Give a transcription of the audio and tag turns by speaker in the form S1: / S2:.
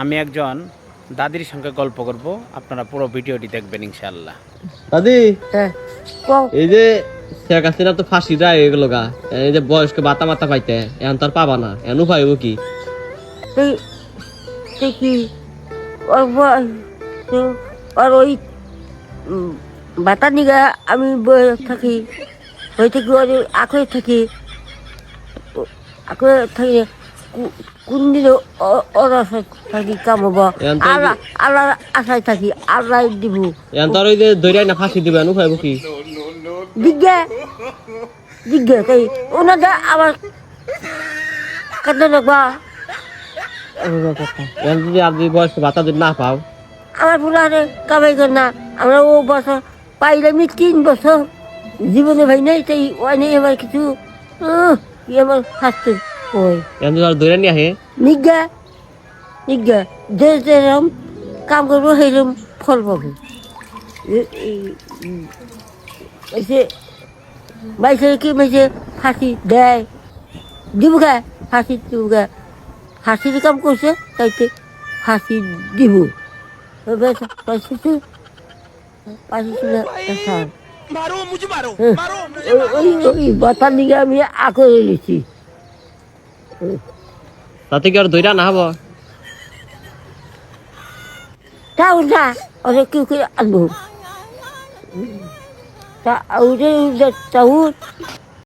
S1: আমি একজন দাদির সঙ্গে গল্প করব, আপনারা পুরো ভিডিওটি দেখবেন ইনশাআল্লাহ।
S2: দাদি
S3: হ্যাঁ কও
S2: এই যে শেখ হাসিনা তো ফাঁসি দেয় এগুলো গা, এই যে বয়স্ক ভাতা মাতা পাইতে এখন তো আর পাবা না, এখন পাইব কি?
S3: তুই তুই কি ওর ওর ওই বাতা নিগা আমি বয়ে থাকি, বই থাকি ওর আঁকড়ে থাকি, আঁকড়ে থাকি কোন দিনে ওর আশায় থাকি কাম হব,
S2: এখন তো
S3: আল্লাহ আল্লাহ আশায় থাকি, আল্লাহ দিব।
S2: এখন তো আর ওই যে দৈরাই না ফাঁসি দিবে, এখন পাইব কি?
S3: জিজ্ঞা জিজ্ঞা তাই ওনাদের আবার কাঁদে রাখবা।
S2: এখন যদি আর যদি বয়স্ক ভাতা যদি না পাও,
S3: আমার পুরানে কামাই কর না, আমরা ও বছর পাইলে আমি 3 বছর জীবনে ভাই নাই, তাই ওই নেই আমার কিছু কি আমার শাস্তি ওই
S2: এখন যদি আর দৈরা নিয়ে আহে,
S3: নিজ্ঞা নিজ্ঞা যে যেরম কাম করবো সেইরকম ফল পাবো। এসে বাইসে কি মাইসে ফাঁসি দেয়, দিব গা ফাঁসি, দিব গা ফাঁসির কাম করছে তাইতে ফাঁসি দিব। ওই বাতার দিকে আমি আকলে নিছি।
S2: তাতে কি আর দৈরা না হবো?
S3: তাও না ওরা কেউ কেউ আনবো তা ওদের তাও